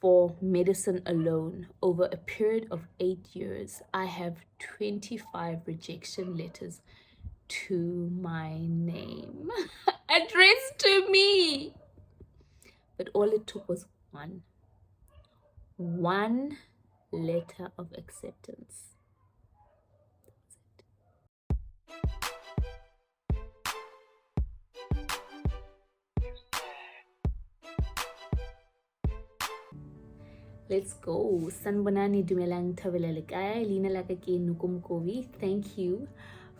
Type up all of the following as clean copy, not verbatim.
for medicine alone, over a period of 8 years, I have 25 rejection letters to my name, addressed to me. But all it took was one letter of acceptance. Let's go. Sanbonani dumelang thabelelekaya. Lina lakake nukumkovi. Thank you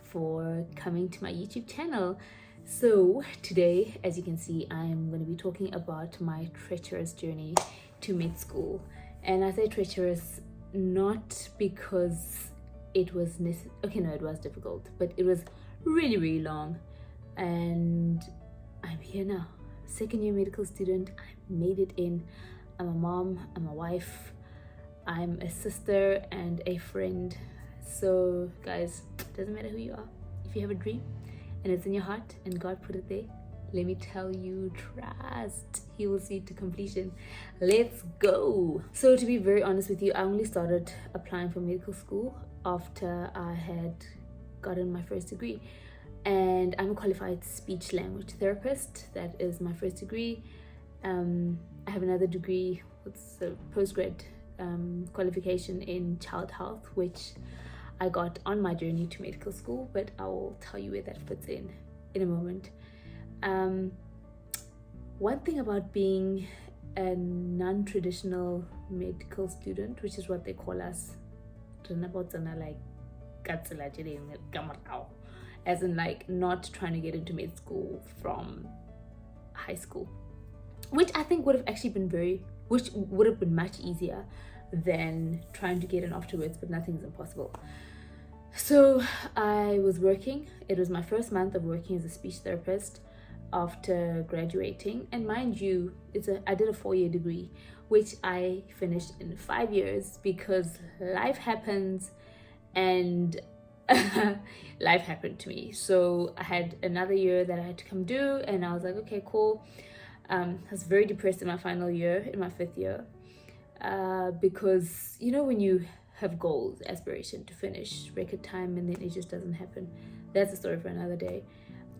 for coming to my YouTube channel. So today, as you can see, I'm going to be talking about my treacherous journey to med school. And I say treacherous not because it was it was difficult, but it was really long. And I'm here now, second year medical student. I made it in. I'm a mom, I'm a wife, I'm a sister and a friend. So guys, it doesn't matter who you are. If you have a dream and it's in your heart and God put it there, let me tell you, trust, he will see it to completion. Let's go. So to be very honest with you, I only started applying for medical school after I had gotten my first degree. And I'm a qualified speech language therapist. That is my first degree. I have another degree, it's a postgrad qualification in child health, which I got on my journey to medical school, but I will tell you where that fits in a moment. One thing about being a non-traditional medical student, which is what they call us, as in like not trying to get into med school from high school, which I think would have actually been much easier than trying to get in afterwards, but nothing's impossible. So I was working. It was my first month of working as a speech therapist after graduating. And mind you, I did a 4-year degree, which I finished in 5 years because life happens and life happened to me. So I had another year that I had to come do, and I was like, okay, cool. I was very depressed in my final year, in my 5th year, because when you have goals, aspiration to finish record time, and then it just doesn't happen. That's a story for another day.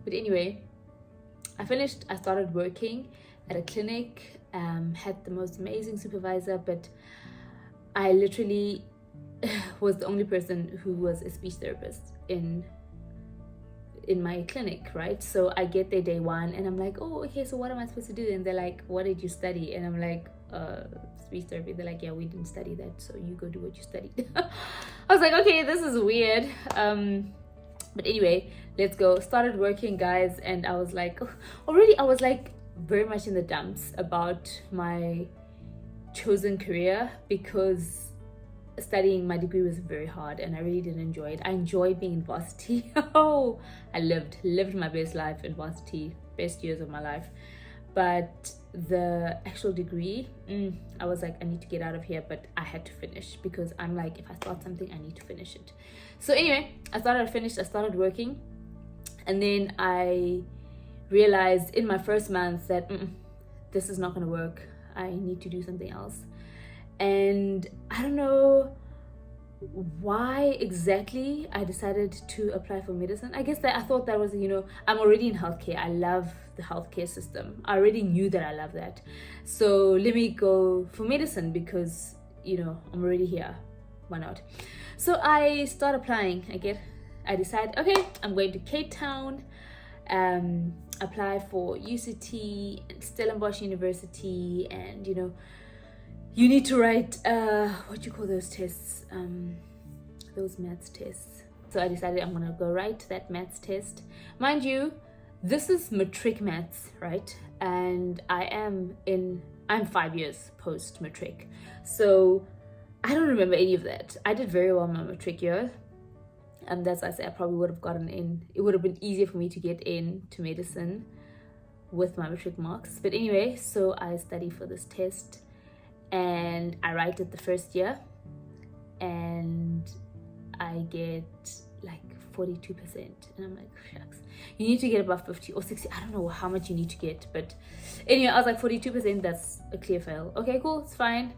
But anyway, I finished. I started working at a clinic, had the most amazing supervisor, but I literally was the only person who was a speech therapist in my clinic, right? So I get there day one and I'm like, oh, okay, so what am I supposed to do? And they're like, what did you study? And I'm like, speech therapy. They're like, yeah, we didn't study that, so you go do what you studied. I was like, okay, this is weird. But anyway, let's go. Started working, guys, and I was like, already I was like very much in the dumps about my chosen career because studying my degree was very hard and I really didn't enjoy it. I enjoyed being in varsity. Oh, I lived my best life in varsity, best years of my life. But the actual degree, I was like, I need to get out of here, but I had to finish because I'm like, if I start something, I need to finish it. So anyway, I started working, and then I realized in my first month that this is not going to work. I need to do something else. And I don't know why exactly I decided to apply for medicine. I guess that I thought that was, I'm already in healthcare. I love the healthcare system. I already knew that I love that. So let me go for medicine because, I'm already here. Why not? So I start applying. I decide, okay, I'm going to Cape Town, apply for UCT, Stellenbosch University, and, you need to write what you call those tests, those maths tests. So I decided I'm gonna go write that maths test. Mind you, this is matric maths, right? And I'm 5 years post matric, so I don't remember any of that. I did very well in my matric year, and that's why I say I probably would have gotten in. It would have been easier for me to get into medicine with my matric marks. But anyway, so I study for this test and I write it the first year, and I get like 42%. And I'm like, shucks. You need to get above 50 or 60. I don't know how much you need to get. But anyway, I was like, 42%, that's a clear fail. Okay, cool, it's fine.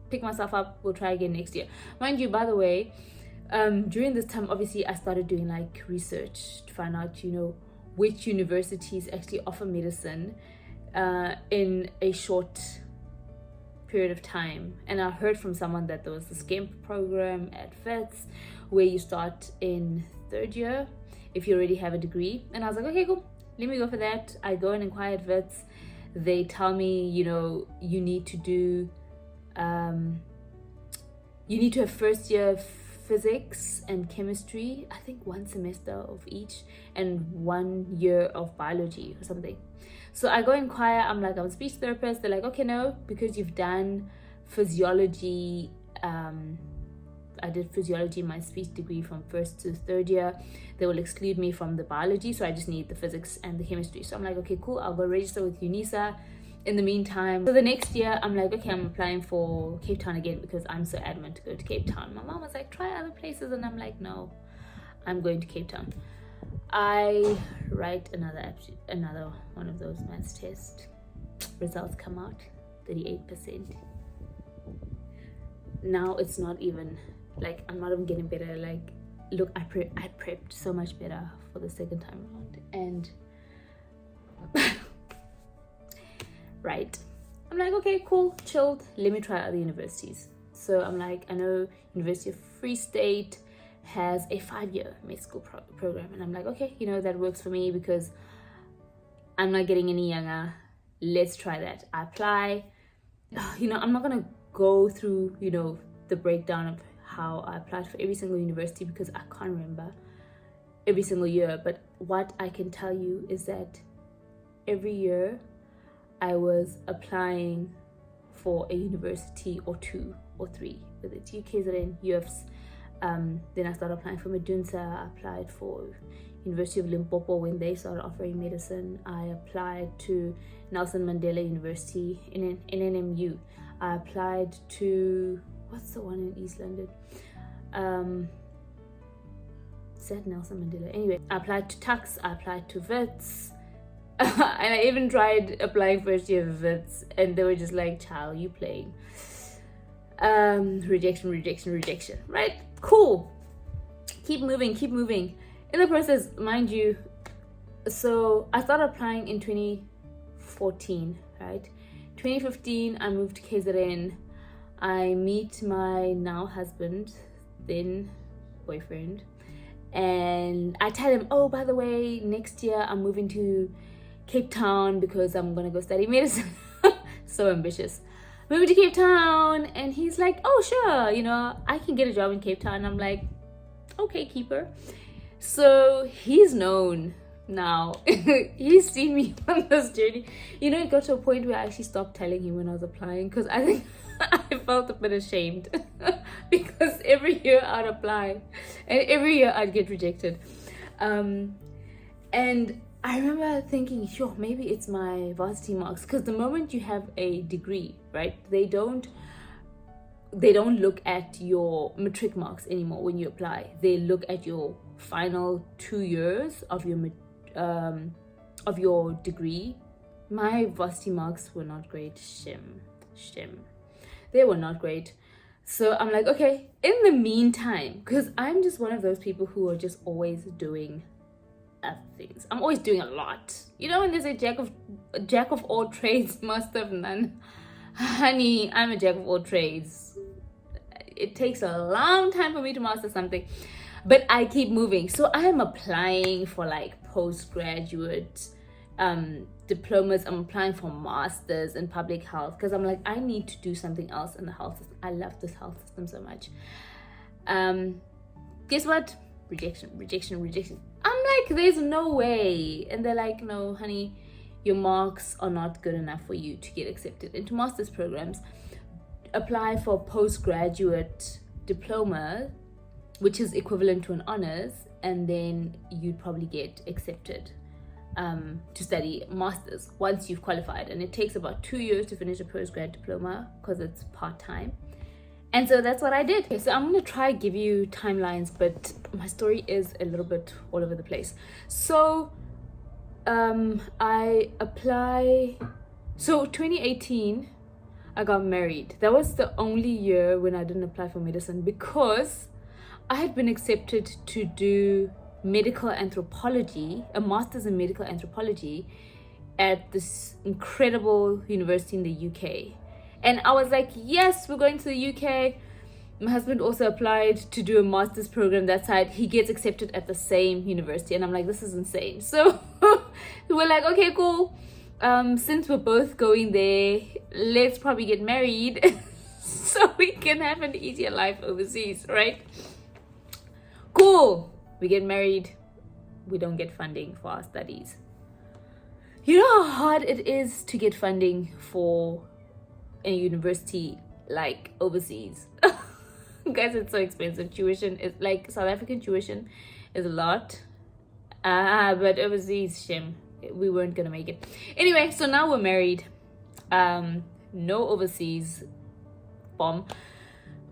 Pick myself up, we'll try again next year. Mind you, by the way, during this time, obviously, I started doing like research to find out, which universities actually offer medicine in a short period of time. And I heard from someone that there was this GEMP program at Wits where you start in 3rd year if you already have a degree. And I was like, okay, cool, let me go for that. I go and inquire at Wits. They tell me, you need to do you need to have 1st year physics and chemistry, I think 1 semester of each, and 1 year of biology or something. So I go inquire, I'm like, I'm a speech therapist. They're like, okay, no, because you've done physiology, I did physiology, my speech degree from 1st to 3rd year, they will exclude me from the biology, so I just need the physics and the chemistry. So I'm like, okay, cool, I'll go register with UNISA in the meantime. So the next year, I'm like, okay, I'm applying for Cape Town again because I'm so adamant to go to Cape Town. My mom was like, try other places, and I'm like, no, I'm going to Cape Town. I write another one of those maths tests. Results come out, 38%. Now it's not even like, I'm not even getting better. Like, look, I prepped so much better for the second time around, and right, I'm like, okay, cool, chilled, let me try other universities. So I'm like, I know University of Free State has a 5-year med school program, and I'm like, okay, that works for me because I'm not getting any younger. Let's try that. I apply. I'm not gonna go through the breakdown of how I applied for every single university because I can't remember every single year. But what I can tell you is that every year I was applying for a university or 2 or 3, whether it's UKZN, UFs. Then I started applying for Medunsa. I applied for University of Limpopo when they started offering medicine. I applied to Nelson Mandela University in NMU. I applied to, what's the one in East London? Is that Nelson Mandela? Anyway, I applied to Tux, I applied to Wits. And I even tried applying 1st year of Wits, and they were just like, child, you playing. Rejection, right? Cool, keep moving. In the process, mind you, so I started applying in 2014, right? 2015 I moved to KZN. I meet my now husband, then boyfriend, and I tell him, oh, by the way, next year I'm moving to Cape Town because I'm gonna go study medicine. So ambitious. Moving to Cape Town, and he's like, oh, sure, I can get a job in Cape Town. I'm like, okay, keeper. So he's known now. He's seen me on this journey. It got to a point where I actually stopped telling him when I was applying because I think I felt a bit ashamed because every year I'd apply and every year I'd get rejected. And I remember thinking, sure, maybe it's my varsity marks, because the moment you have a degree, right, they don't look at your matric marks anymore when you apply. They look at your final 2 years of your degree. My varsity marks were not great. Shim. They were not great. So I'm like, okay, in the meantime, because I'm just one of those people who are just always doing other things. I'm always doing a lot. When there's a jack of all trades, master of none. Honey, I'm a jack of all trades. It takes a long time for me to master something, but I keep moving. So I'm applying for like postgraduate diplomas. I'm applying for masters in public health because I'm like, I need to do something else in the health system. I love this health system so much. Guess what? Rejection. I'm like, there's no way. And they're like, no, honey, your marks are not good enough for you to get accepted into master's programs. Apply for postgraduate diploma, which is equivalent to an honors, and then you'd probably get accepted to study masters once you've qualified. And it takes about 2 years to finish a postgrad diploma because it's part-time. And so that's what I did. Okay, so I'm gonna try give you timelines, but my story is a little bit all over the place. So I apply. So 2018, I got married. That was the only year when I didn't apply for medicine, because I had been accepted to do medical anthropology, a master's in medical anthropology at this incredible university in the UK. And I was like, yes, we're going to the UK. My husband also applied to do a master's program that side. He gets accepted at the same university. And I'm like, this is insane. So we're like, okay, cool. Since we're both going there, let's probably get married so we can have an easier life overseas, right? Cool. We get married. We don't get funding for our studies. You know how hard it is to get funding for a university like overseas? Guys, it's so expensive. Tuition is like South African tuition is a lot. But overseas, shame. We weren't gonna make it. Anyway, so now we're married. No overseas bomb.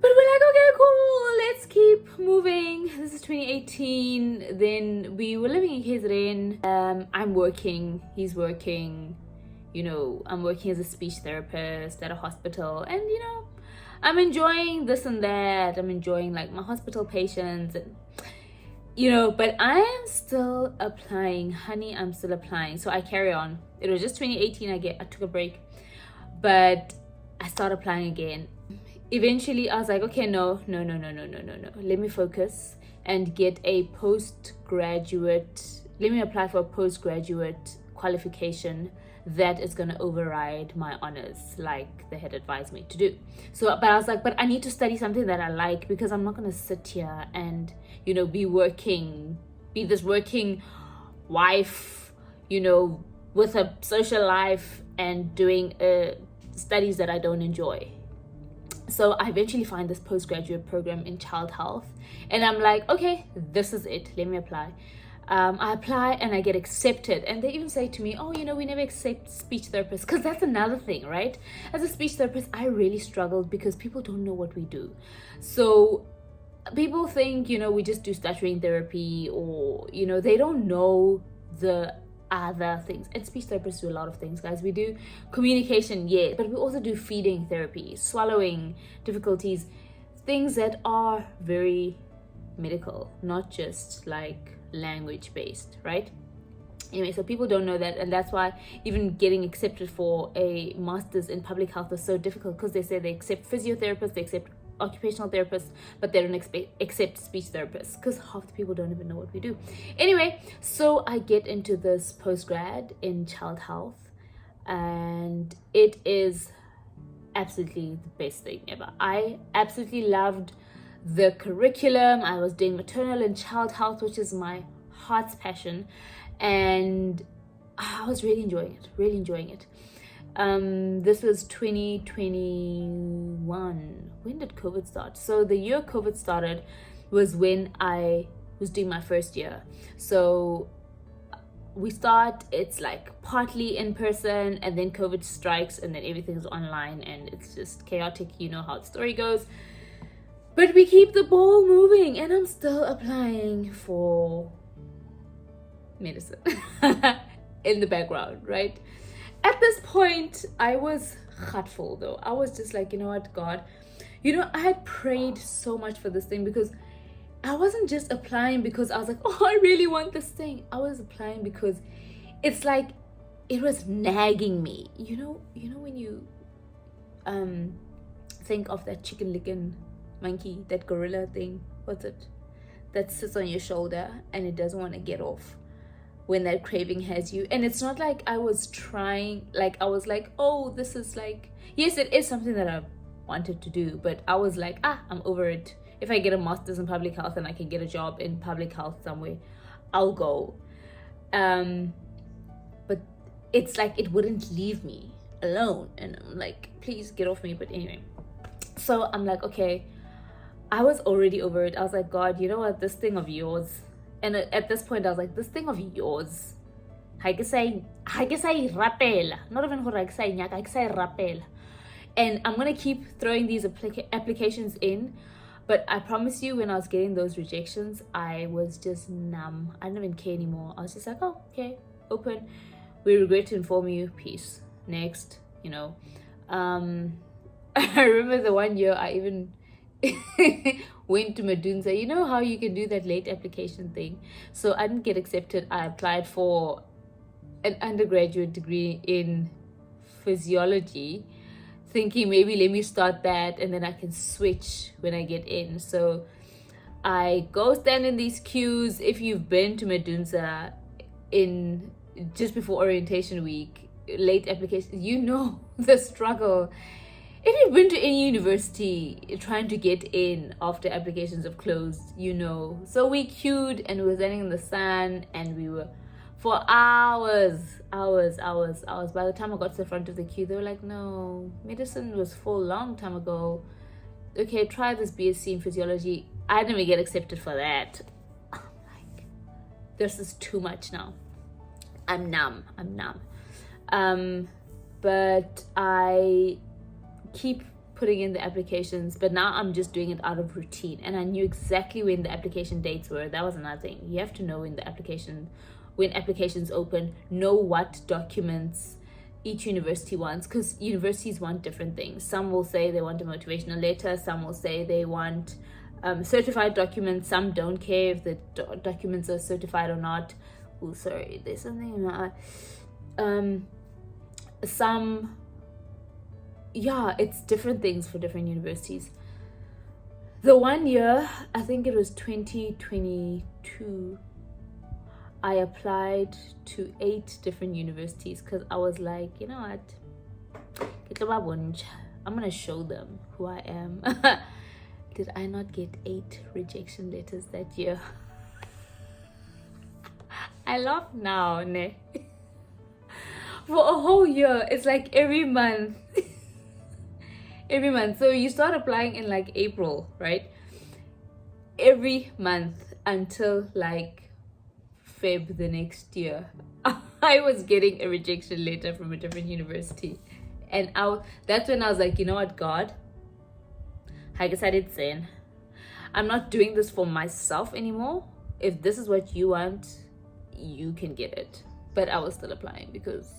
But we're like, okay, cool, let's keep moving. This is 2018. Then we were living in KZN. I'm working, he's working. You know, I'm working as a speech therapist at a hospital. And, you know, I'm enjoying this and that. I'm enjoying, like, my hospital patients. And, you know, but I am still applying. Honey, I'm still applying. So I carry on. It was just 2018. I took a break. But I started applying again. Eventually, I was like, okay, no. Let me focus and get a postgraduate. Let me apply for a postgraduate qualification that is going to override my honors, like they had advised me to do. So, but I was like, but I need to study something that I like, because I'm not going to sit here and, you know, be this working wife, you know, with a social life and doing studies that I don't enjoy. So I eventually find this postgraduate program in child health, and I'm like, okay, this is it. Let me apply. I apply and I get accepted, and they even say to me, oh, you know, we never accept speech therapists, because that's another thing, right? As a speech therapist, I really struggled because people don't know what we do. So people think, you know, we just do stuttering therapy, or, you know, they don't know the other things. And speech therapists do a lot of things, guys. We do communication, yeah, but we also do feeding therapy, swallowing difficulties, things that are very medical, not just like language based, right? Anyway, so people don't know that, and that's why even getting accepted for a master's in public health is so difficult, because they say they accept physiotherapists, they accept occupational therapists, but they don't accept speech therapists, because half the people don't even know what we do. Anyway, so I get into this postgrad in child health, and it is absolutely the best thing ever. I absolutely loved the curriculum. I was doing maternal and child health, which is my heart's passion, and I was really enjoying it. This was 2021. When did COVID start? So the year COVID started was when I was doing my first year. So it's like partly in person, and then COVID strikes, and then everything's online, and it's just chaotic. You know how the story goes. But we keep the ball moving, and I'm still applying for medicine in the background, right? At this point, I was heartful though. I was just like, you know what, God, you know, I had prayed so much for this thing, because I wasn't just applying because I was like, oh, I really want this thing. I was applying because it's like it was nagging me. You know when you think of that chicken licking monkey, that gorilla thing, what's it, that sits on your shoulder and it doesn't want to get off when that craving has you. And it's not like I was trying, like I was like, oh, this is like, yes, it is something that I wanted to do, but I was like, I'm over it. If I get a master's in public health and I can get a job in public health somewhere, I'll go. But it's like it wouldn't leave me alone, and I'm like, please get off me. But anyway, so I'm like, okay, I was already over it. I was like, God, you know what, this thing of yours. And at this point I was like, this thing of yours, I can say rappel, not even I can say rappel. And I'm gonna keep throwing these applications in, but I promise you, when I was getting those rejections, I was just numb. I didn't even care anymore. I was just like, oh, okay, open. We regret to inform you. Peace. Next, you know. I remember the one year I even went to Medunza. You know how you can do that late application thing? So I didn't get accepted. I applied for an undergraduate degree in physiology, thinking maybe let me start that and then I can switch when I get in. So I go stand in these queues. If you've been to Medunza in just before orientation week, late application, you know the struggle. If you've been to any university trying to get in after applications have closed, you know. So we queued and we were standing in the sun and we were for hours. By the time I got to the front of the queue, they were like, no, medicine was full long time ago. Okay, try this BSc in physiology. I didn't even get accepted for that. I'm like, this is too much now. I'm numb. But I keep putting in the applications, but now I'm just doing it out of routine, and I knew exactly when the application dates were. That was another thing. You have to know when applications open, know what documents each university wants, because universities want different things. Some will say they want a motivational letter, some will say they want certified documents, some don't care if the documents are certified or not. Oh, sorry, there's something it's different things for different universities. The one year, I think it was 2022, I applied to 8 different universities because I was like, you know what, I'm gonna show them who I am. Did I not get 8 rejection letters that year? I laugh now, ne? For a whole year, it's like every month. Every month. So you start applying in like April, right? Every month until like Feb the next year, I was getting a rejection letter from a different university. And that's when I was like, you know what, God? I decided then, I'm not doing this for myself anymore. If this is what you want, you can get it. But I was still applying because,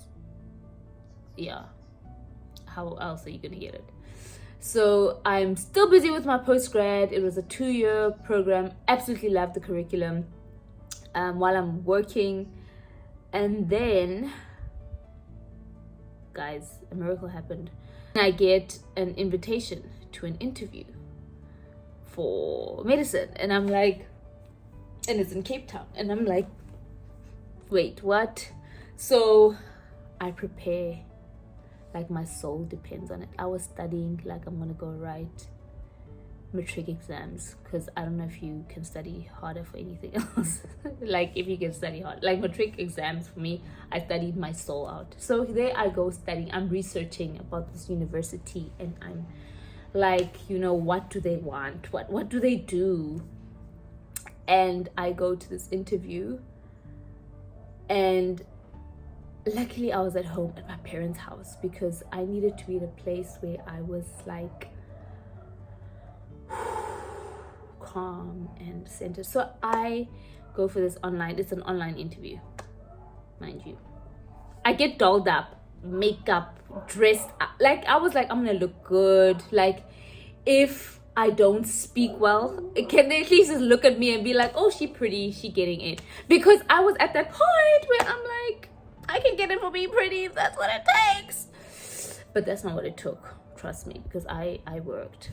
yeah, how else are you gonna get it? So I'm still busy with my postgrad. It was a 2-year program. Absolutely loved the curriculum while I'm working. And then, guys, a miracle happened. I get an invitation to an interview for medicine. And I'm like, and it's in Cape Town. And I'm like, wait, what? So I prepare like my soul depends on it. I was studying like I'm gonna go write matric exams, because I don't know if you can study harder for anything else. Like if you can study hard, like matric exams for me, I studied my soul out. So there I go studying. I'm researching about this university, and I'm like, you know, what do they want? What do they do? And I go to this interview, and luckily I was at home at my parents' house, because I needed to be in a place where I was like calm and centered. So I go for this it's an online interview, mind you. I get dolled up, makeup, dressed up. Like I was like, I'm gonna look good. Like if I don't speak well, can they at least just look at me and be like, oh, she pretty, she getting it? Because I was at that point where I'm like, I can get it for being pretty if that's what it takes. But that's not what it took, trust me, because I worked.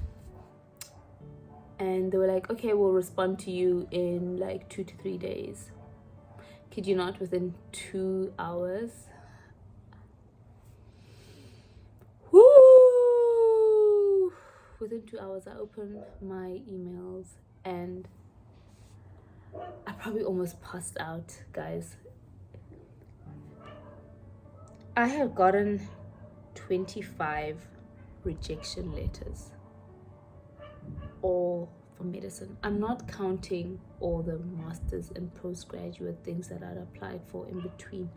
And they were like, okay, we'll respond to you in like 2 to 3 days. Kid you not, within 2 hours. Woo! Within 2 hours, I opened my emails and I probably almost passed out, guys. I have gotten 25 rejection letters, all for medicine. I'm not counting all the masters and postgraduate things that I'd applied for in between.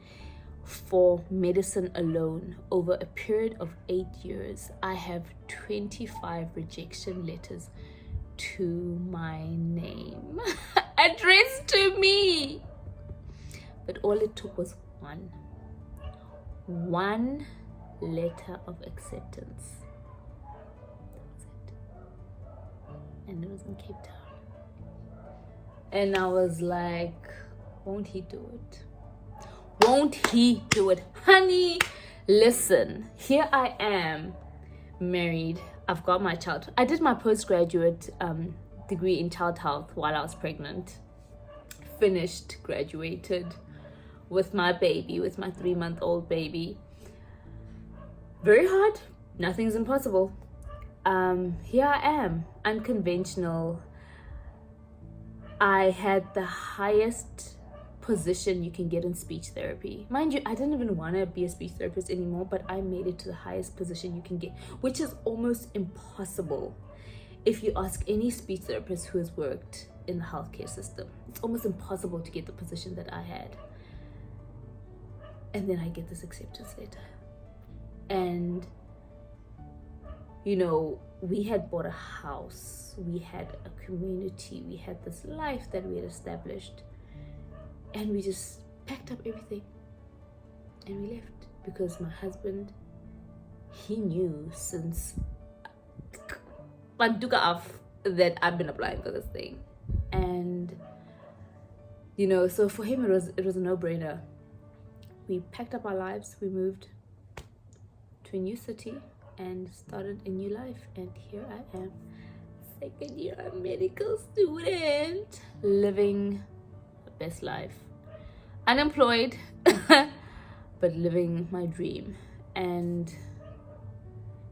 for medicine alone, over a period of 8 years, I have 25 rejection letters to my name addressed to me. But all it took was one letter of acceptance. That's it. And it was in Cape Town. And I was like, won't he do it? Won't he do it? Honey, listen, here I am, married. I've got my child. I did my postgraduate degree in child health while I was pregnant. Finished, graduated with my baby, with my 3-month-old baby. Very hard. Nothing's impossible. Here I am, unconventional. I had the highest position you can get in speech therapy. Mind you, I didn't even want to be a speech therapist anymore, but I made it to the highest position you can get, which is almost impossible if you ask any speech therapist who has worked in the healthcare system. It's almost impossible to get the position that I had. And then I get this acceptance letter. And, you know, we had bought a house, we had a community, we had this life that we had established. And we just packed up everything and we left, because my husband, he knew since that I've been applying for this thing. And, you know, so for him it was a no-brainer. We packed up our lives, we moved to a new city and started a new life. And here I am, second year medical student, living the best life. Unemployed, but living my dream. And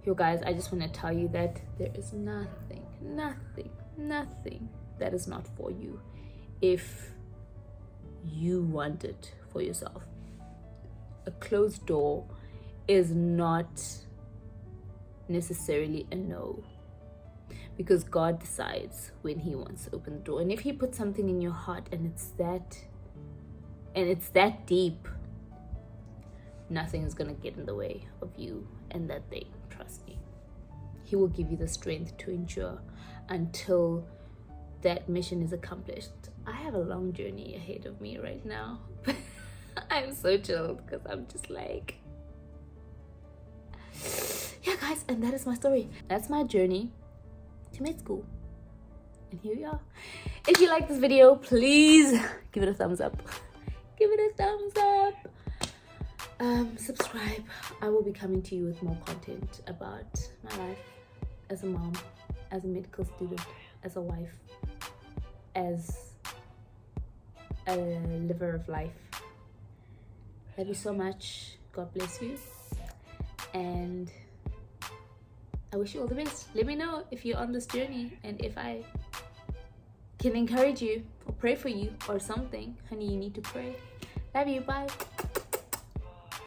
you guys, I just want to tell you that there is nothing that is not for you if you want it for yourself. A closed door is not necessarily a no, because God decides when he wants to open the door. And if he puts something in your heart and it's that deep, nothing is going to get in the way of you and that thing. Trust me, he will give you the strength to endure until that mission is accomplished. I have a long journey ahead of me right now. I'm so chilled because I'm just like, yeah guys, and that is my story. That's my journey to med school, and here we are. If you like this video, please give it a thumbs up. Give it a thumbs up. Subscribe. I will be coming to you with more content about my life as a mom, as a medical student, as a wife, as a liver of life. Love you so much. God bless you. And I wish you all the best. Let me know if you're on this journey and if I can encourage you or pray for you or something. Honey, you need to pray. Love you. Bye.